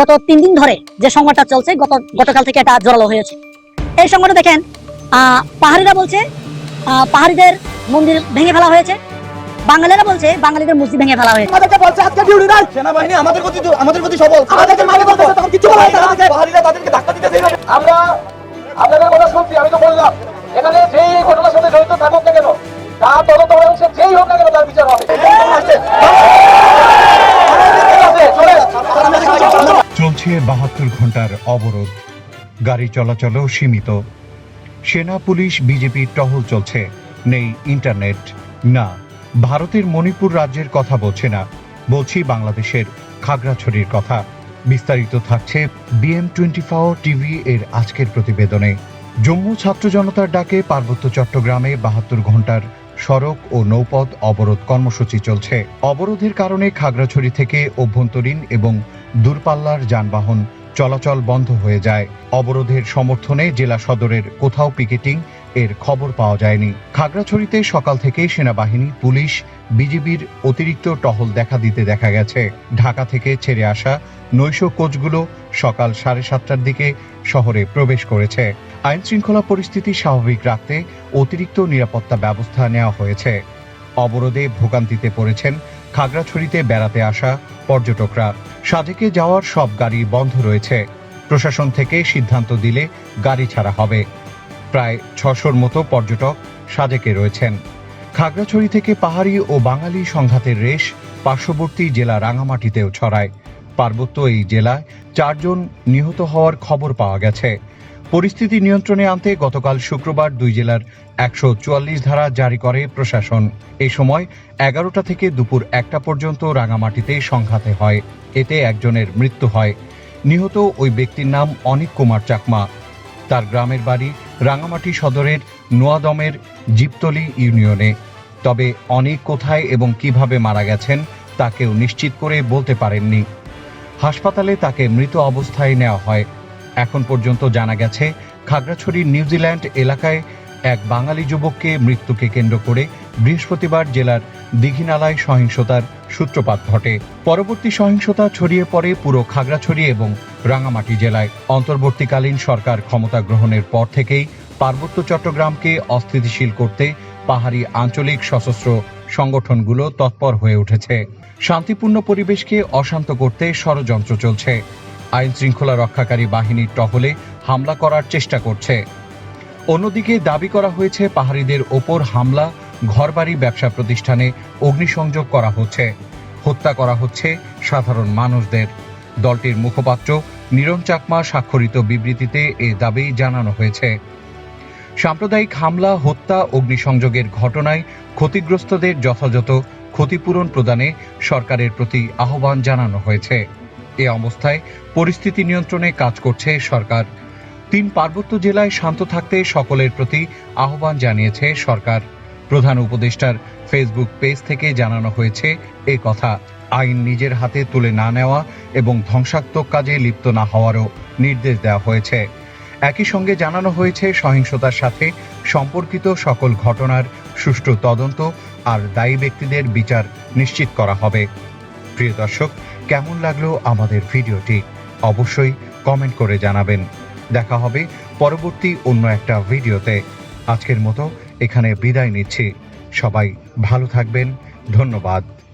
গত 3 দিন ধরে যে সংকটটা চলছে, গতকাল থেকে এটা জোরালো হয়েছে। এই সংকটে দেখেন পাহাড়িরা বলছে পাহাড়িদের মন্দির ভেঙে ফেলা হয়েছে, বাঙালিরা বলছে বাঙালিদের মসজিদ ভেঙে ফেলা হয়েছে। আমাদেরকে বলছে আজকে ডিউটি নাই, সেনাবাহিনী আমাদের প্রতি সবল, আমাদেরকে মারে বলছে তখন কিছু বলা হয় না, পাহাড়িরা তাদেরকে ধাক্কা দিতেছে। আমরা আপনাদের কথা শুনছি, আমি তো বললাম এখানে যেই ঘটনার সাথে জড়িত থাকুক না কেন, তার তদন্ত অংশ যেই হোক না কেন তার বিচার হবে। চলছে 72 ঘন্টার অবরোধ, গাড়ি চলাচলও সীমিত। সেনা পুলিশ বিজেপির টহল চলছে, নেই ইন্টারনেট। না, ভারতের মণিপুর রাজ্যের কথা বলছে না, বলছি বাংলাদেশের খাগড়াছড়ির কথা। বিস্তারিত থাকছে BM24 টিভি এর আজকের প্রতিবেদনে। জম্মু ছাত্র জনতার ডাকে পার্বত্য চট্টগ্রামে 72 ঘন্টার সড়ক ও নৌপথ অবরোধ কর্মসূচি চলছে। অবরোধের কারণে খাগড়াছড়ি থেকে অভ্যন্তরীণ এবং দূরপাল্লার যানবাহন চলাচল বন্ধ হয়ে যায়। অবরোধের সমর্থনে জেলা সদরের কোথাও পিকেটিং এর খবর পাওয়া যায়নি। খাগড়াছড়িতে সকাল থেকে সেনাবাহিনী, পুলিশ, বিজিবির অতিরিক্ত টহল দেখা গেছে। ঢাকা থেকে ছেড়ে আসা নৈশ কোচগুলো সকাল 7:30টার দিকে শহরে প্রবেশ করেছে। আইন শৃঙ্খলা পরিস্থিতি স্বাভাবিক রাখতে অতিরিক্ত নিরাপত্তা ব্যবস্থা নেওয়া হয়েছে। অবরোধে ভোগান্তিতে পড়েছেন খাগড়াছড়িতে বেড়াতে আসা পর্যটকরা। সাজেকে যাওয়ার সব গাড়ি বন্ধ রয়েছে। প্রশাসন থেকে সিদ্ধান্ত দিলে গাড়ি ছাড়া হবে। প্রায় 600-র মতো পর্যটক সাজেকে রয়েছেন। খাগড়াছড়ি থেকে পাহাড়ি ও বাঙালি সংঘাতের রেশ পার্শ্ববর্তী জেলা রাঙামাটিতেও ছড়ায়। পার্বত্য এই জেলায় 4 জন নিহত হওয়ার খবর পাওয়া গেছে। পরিস্থিতি নিয়ন্ত্রণে আনতে গতকাল শুক্রবার 2 জেলার 144 ধারা জারি করে প্রশাসন। এই সময় 11টা থেকে দুপুর 1টা পর্যন্ত রাঙামাটিতে সংঘাতে হয়। এতে একজনের মৃত্যু হয়। নিহত ওই ব্যক্তির নাম অনিক কুমার চাকমা। তার গ্রামের বাড়ি রাঙামাটি সদরের নোয়াদমের জিপতলি ইউনিয়নে। তবে অনিক কোথায় এবং কিভাবে মারা গেছেন তা কেউ নিশ্চিত করে বলতে পারেননি। হাসপাতালে তাকে মৃত অবস্থায় নেওয়া হয়। এখন পর্যন্ত জানা গেছে খাগড়াছড়ির নিউজিল্যান্ড এলাকায় এক বাঙালি যুবককে মৃত্যুকে কেন্দ্র করে বৃহস্পতিবার জেলার দীঘিনালায় সহিংসতার সূত্রপাত ঘটে। পরবর্তী সহিংসতা ছড়িয়ে পড়ে পুরো খাগড়াছড়ি এবং রাঙামাটি জেলায়। অন্তর্বর্তীকালীন সরকার ক্ষমতা গ্রহণের পর থেকেই পার্বত্য চট্টগ্রামকে অস্থিতিশীল করতে পাহাড়ি আঞ্চলিক সশস্ত্র সংগঠনগুলো তৎপর হয়ে উঠেছে। শান্তিপূর্ণ পরিবেশকে অশান্ত করতে ষড়যন্ত্র চলছে। আইন শৃঙ্খলা রক্ষাকারী বাহিনীর টহলে হামলা করার চেষ্টা করছে। অন্যদিকে দাবি করা হয়েছে পাহাড়িদের ওপর হামলা, ঘরবাড়ি, ব্যবসা প্রতিষ্ঠানে অগ্নিসংযোগ করা হচ্ছে, হত্যা করা হচ্ছে সাধারণ মানুষদের। দলটির মুখপাত্র নিরণ চাকমা স্বাক্ষরিত বিবৃতিতে এ দাবি জানানো হয়েছে। সাম্প্রদায়িক হামলা, হত্যা, অগ্নিসংযোগের ঘটনায় ক্ষতিগ্রস্তদের যথাযথ ক্ষতিপূরণ প্রদানে সরকারের প্রতি আহ্বান জানানো হয়েছে। এ অবস্থায় পরিস্থিতি নিয়ন্ত্রণে কাজ করছে সরকার। 3 পার্বত্য জেলায় শান্ত থাকতে সকলের প্রতি আহ্বান জানিয়েছে সরকার। প্রধান উপদেষ্টার ফেসবুক পেজ থেকে জানানো হয়েছে এ কথা। আইন নিজের হাতে তুলে না নেওয়া এবং ধ্বংসাত্মক কাজে লিপ্ত না হওয়ারও নির্দেশ দেওয়া হয়েছে। একই সঙ্গে জানানো হয়েছে সহিংসতার সাথে সম্পর্কিত সকল ঘটনার সুষ্ঠু তদন্ত আর দায়ী ব্যক্তিদের বিচার নিশ্চিত করা হবে। প্রিয় দর্শক, কেমন লাগলো আমাদের ভিডিওটি অবশ্যই কমেন্ট করে জানাবেন। দেখা হবে পরবর্তী অন্য একটা ভিডিওতে। আজকের মতো এখানে বিদায় নিচ্ছি। সবাই ভালো থাকবেন। ধন্যবাদ।